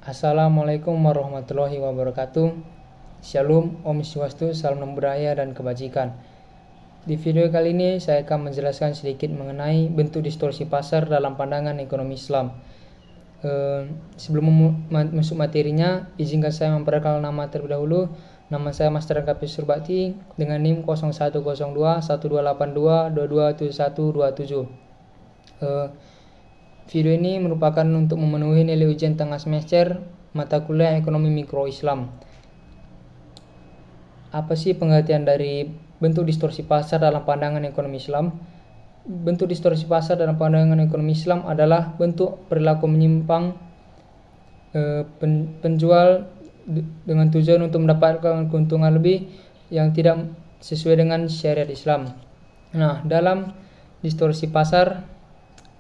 Assalamualaikum warahmatullahi wabarakatuh. Shalom, Om Swastiastu, salam budaya dan kebajikan. Di video kali ini saya akan menjelaskan sedikit mengenai bentuk distorsi pasar dalam pandangan ekonomi Islam. Sebelum masuk materinya, izinkan saya memperkenalkan nama terlebih dahulu. Nama saya Master Kapi Surbakti dengan NIM 0102 1282 227127. Video ini merupakan untuk memenuhi nilai ujian tengah semester mata kuliah Ekonomi Mikro Islam. Apa sih pengertian dari bentuk distorsi pasar dalam pandangan ekonomi Islam? Bentuk distorsi pasar dalam pandangan ekonomi Islam adalah bentuk perilaku menyimpang penjual dengan tujuan untuk mendapatkan keuntungan lebih yang tidak sesuai dengan syariat Islam. Nah, dalam distorsi pasar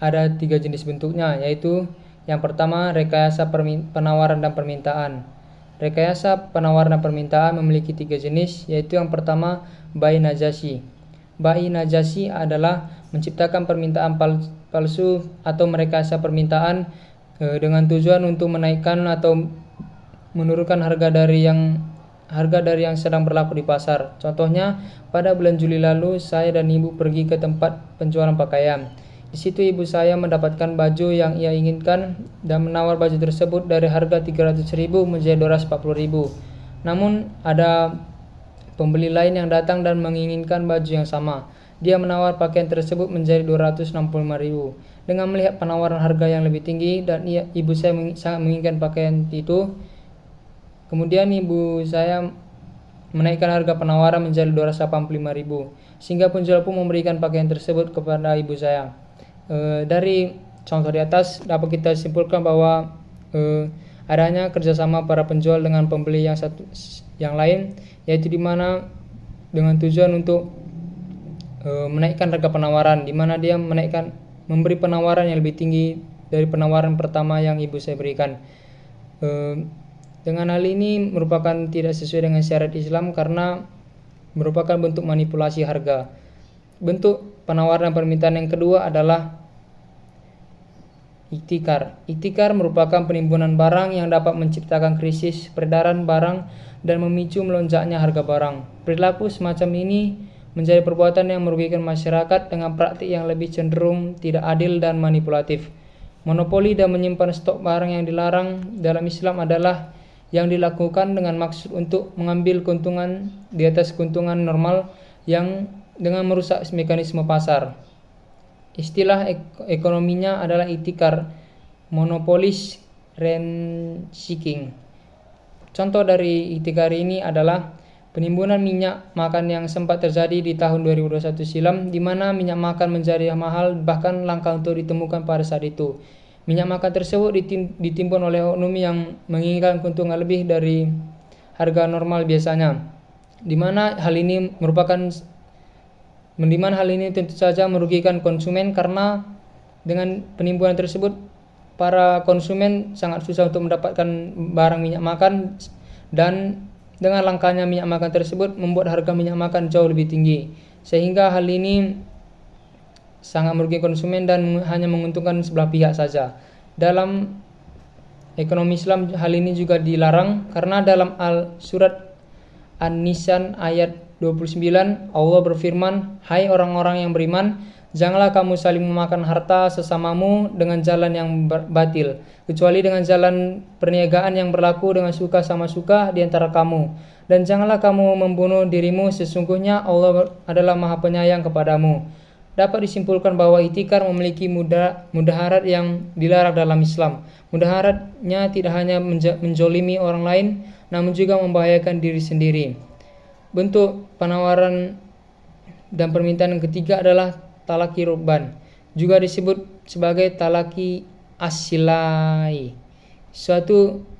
ada 3 jenis bentuknya, yaitu yang pertama rekayasa penawaran dan permintaan. Rekayasa penawaran dan permintaan memiliki 3 jenis, yaitu yang pertama bai najasi. Bai najasi adalah menciptakan permintaan palsu atau merekayasa permintaan dengan tujuan untuk menaikkan atau menurunkan harga dari yang sedang berlaku di pasar. Contohnya, pada bulan Juli lalu saya dan ibu pergi ke tempat penjualan pakaian. Di situ ibu saya mendapatkan baju yang ia inginkan dan menawar baju tersebut dari harga 300.000 menjadi 240.000. Namun ada pembeli lain yang datang dan menginginkan baju yang sama. Dia menawar pakaian tersebut menjadi 265.000. Dengan melihat penawaran harga yang lebih tinggi dan ibu saya sangat menginginkan pakaian itu, kemudian ibu saya menaikkan harga penawaran menjadi 285.000, sehingga penjual pun memberikan pakaian tersebut kepada ibu saya. Dari contoh di atas dapat kita simpulkan bahwa adanya kerjasama para penjual dengan pembeli yang lain, yaitu di mana dengan tujuan untuk menaikkan harga penawaran, di mana dia memberi penawaran yang lebih tinggi dari penawaran pertama yang ibu saya berikan. Dengan hal ini merupakan tidak sesuai dengan syariat Islam karena merupakan bentuk manipulasi harga. Bentuk penawaran dan permintaan yang kedua adalah iktikar. Iktikar merupakan penimbunan barang yang dapat menciptakan krisis peredaran barang dan memicu melonjaknya harga barang. Perilaku semacam ini menjadi perbuatan yang merugikan masyarakat dengan praktik yang lebih cenderung tidak adil dan manipulatif. Monopoli dan menyimpan stok barang yang dilarang dalam Islam adalah yang dilakukan dengan maksud untuk mengambil keuntungan di atas keuntungan normal yang dengan merusak mekanisme pasar. Istilah ekonominya adalah iktikar, monopolis, rent seeking. Contoh dari iktikar ini adalah penimbunan minyak makan yang sempat terjadi di tahun 2021 silam, di mana minyak makan menjadi mahal bahkan langka untuk ditemukan pada saat itu. Minyak makan tersebut ditimbun oleh oknum yang menginginkan keuntungan lebih dari harga normal biasanya, di mana hal ini tentu saja merugikan konsumen karena dengan penimbunan tersebut para konsumen sangat susah untuk mendapatkan barang minyak makan, dan dengan langkanya minyak makan tersebut membuat harga minyak makan jauh lebih tinggi, sehingga hal ini sangat merugikan konsumen dan hanya menguntungkan sebelah pihak saja. Dalam ekonomi Islam hal ini juga dilarang karena dalam surat An-Nisa ayat 29 Allah berfirman, "Hai orang-orang yang beriman, janganlah kamu saling memakan harta sesamamu dengan jalan yang batil, kecuali dengan jalan perniagaan yang berlaku dengan suka sama suka di antara kamu. Dan janganlah kamu membunuh dirimu, sesungguhnya Allah adalah Maha Penyayang kepadamu." Dapat disimpulkan bahwa iktikar memiliki mudaharat yang dilarang dalam Islam. Mudaharatnya tidak hanya menjolimi orang lain, namun juga membahayakan diri sendiri. Bentuk penawaran dan permintaan yang ketiga adalah talaki rukban, juga disebut sebagai talaki asilai.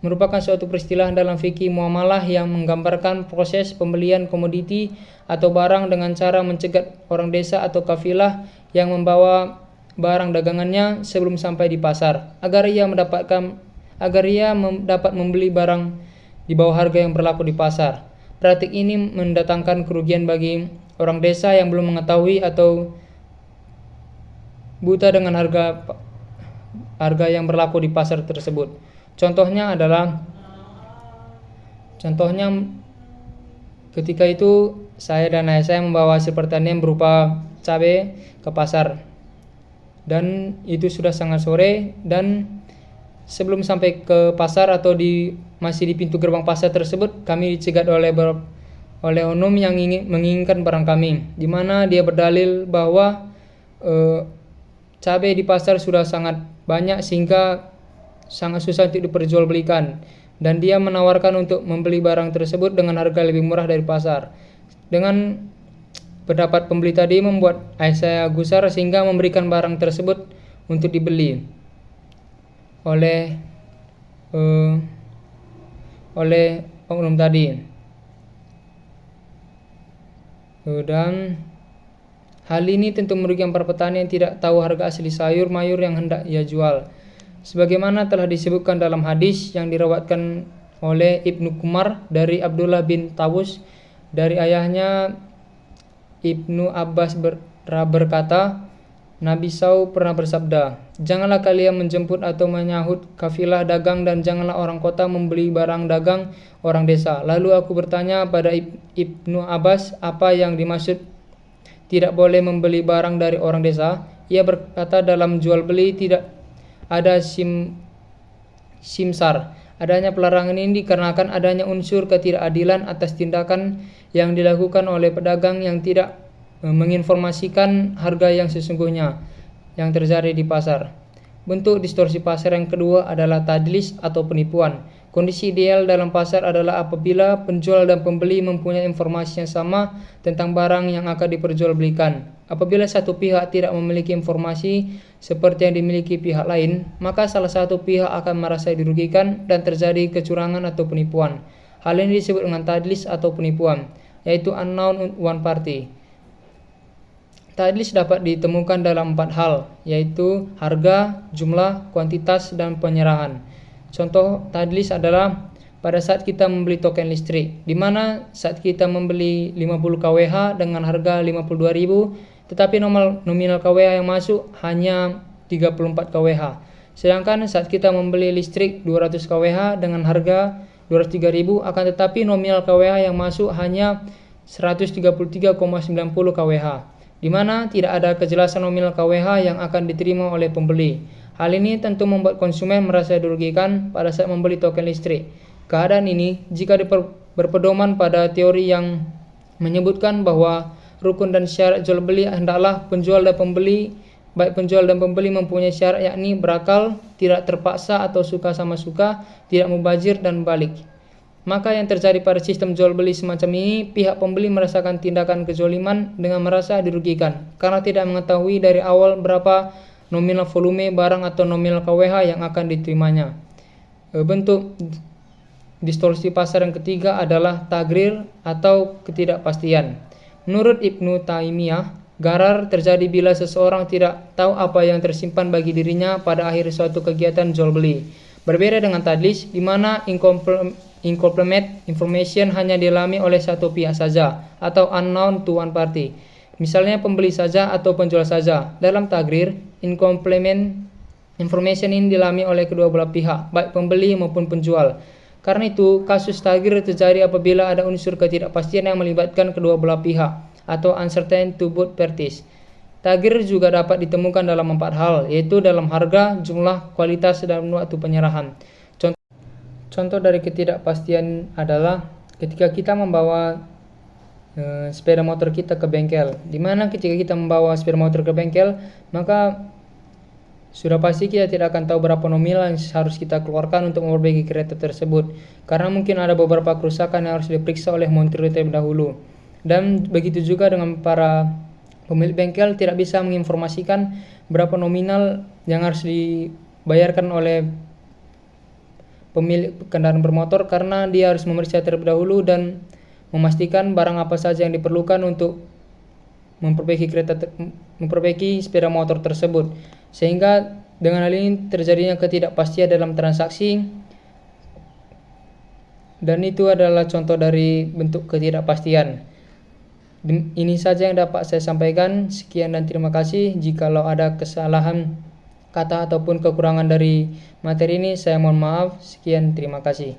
Merupakan suatu peristilah dalam fikih muamalah yang menggambarkan proses pembelian komoditi atau barang dengan cara mencegat orang desa atau kafilah yang membawa barang dagangannya sebelum sampai di pasar agar ia dapat membeli barang di bawah harga yang berlaku di pasar. Praktik ini mendatangkan kerugian bagi orang desa yang belum mengetahui atau buta dengan harga yang berlaku di pasar tersebut. Contohnya ketika itu saya dan ayah saya membawa hasil pertanian berupa cabai ke pasar, dan itu sudah sangat sore, dan sebelum sampai ke pasar atau masih di pintu gerbang pasar tersebut, kami dicegat oleh oknum yang menginginkan barang kami, di mana dia berdalil bahwa cabai di pasar sudah sangat banyak sehingga sangat susah untuk diperjualbelikan, dan dia menawarkan untuk membeli barang tersebut dengan harga lebih murah dari pasar. Dengan pendapat pembeli tadi membuat ayah saya gusar sehingga memberikan barang tersebut untuk dibeli oleh oknum tadi. Dan hal ini tentu merugikan para petani yang tidak tahu harga asli sayur mayur yang hendak ia jual. Sebagaimana telah disebutkan dalam hadis yang diriwayatkan oleh Ibnu Kumar dari Abdullah bin Tawus dari ayahnya Ibnu Abbas berkata, Nabi SAW pernah bersabda, janganlah kalian menjemput atau menyahut kafilah dagang, dan janganlah orang kota membeli barang dagang orang desa. Lalu aku bertanya pada Ibnu Abbas, apa yang dimaksud tidak boleh membeli barang dari orang desa? Ia berkata, dalam jual beli tidak ada simsar. Adanya pelarangan ini dikarenakan adanya unsur ketidakadilan atas tindakan yang dilakukan oleh pedagang yang tidak menginformasikan harga yang sesungguhnya yang terjadi di pasar. Bentuk distorsi pasar yang kedua adalah tadlis atau penipuan. Kondisi ideal dalam pasar adalah apabila penjual dan pembeli mempunyai informasi yang sama tentang barang yang akan diperjualbelikan. Apabila satu pihak tidak memiliki informasi seperti yang dimiliki pihak lain, maka salah satu pihak akan merasa dirugikan dan terjadi kecurangan atau penipuan. Hal ini disebut dengan tadlis atau penipuan, yaitu unknown one party. Tadlis dapat ditemukan dalam 4 hal, yaitu harga, jumlah, kuantitas, dan penyerahan. Contoh tadlis adalah pada saat kita membeli token listrik, di mana saat kita membeli 50 kWh dengan harga 52.000, tetapi nominal kWh yang masuk hanya 34 kWh. Sedangkan saat kita membeli listrik 200 kWh dengan harga 203.000, akan tetapi nominal kWh yang masuk hanya 133,90 kWh, di mana tidak ada kejelasan nominal kWh yang akan diterima oleh pembeli. Hal ini tentu membuat konsumen merasa dirugikan pada saat membeli token listrik. Keadaan ini jika berpedoman pada teori yang menyebutkan bahwa rukun dan syarat jual beli hendaklah baik penjual dan pembeli mempunyai syarat, yakni berakal, tidak terpaksa atau suka sama suka, tidak mubazir dan balik. Maka yang terjadi pada sistem jual beli semacam ini, pihak pembeli merasakan tindakan kezaliman dengan merasa dirugikan karena tidak mengetahui dari awal berapa nominal volume barang atau nominal kWh yang akan diterimanya. Bentuk distorsi pasar yang ketiga adalah tagrir atau ketidakpastian. Menurut Ibnu Taimiyah, gharar terjadi bila seseorang tidak tahu apa yang tersimpan bagi dirinya pada akhir suatu kegiatan jual beli. Berbeda dengan tadlis, di mana incomplete information hanya dialami oleh satu pihak saja atau unknown to one party. Misalnya pembeli saja atau penjual saja. Dalam tagrir, incomplete information ini dialami oleh kedua belah pihak, baik pembeli maupun penjual. Karena itu, kasus tagrir terjadi apabila ada unsur ketidakpastian yang melibatkan kedua belah pihak atau uncertain to both parties. Tagrir juga dapat ditemukan dalam 4 hal, yaitu dalam harga, jumlah, kualitas, dan waktu penyerahan. Contoh dari ketidakpastian adalah ketika kita membawa sepeda motor kita ke bengkel, di mana ketika kita membawa sepeda motor ke bengkel, maka sudah pasti kita tidak akan tahu berapa nominal yang harus kita keluarkan untuk memperbaiki kereta tersebut, karena mungkin ada beberapa kerusakan yang harus diperiksa oleh montir terlebih dahulu. Dan begitu juga dengan para pemilik bengkel tidak bisa menginformasikan berapa nominal yang harus dibayarkan oleh pemilik kendaraan bermotor, karena dia harus memeriksa terlebih dahulu dan memastikan barang apa saja yang diperlukan untuk memperbaiki sepeda motor tersebut. Sehingga dengan hal ini terjadinya ketidakpastian dalam transaksi, dan itu adalah contoh dari bentuk ketidakpastian. Ini saja yang dapat saya sampaikan. Sekian dan terima kasih. Jikalau ada kesalahan kata ataupun kekurangan dari materi ini, saya mohon maaf. Sekian, terima kasih.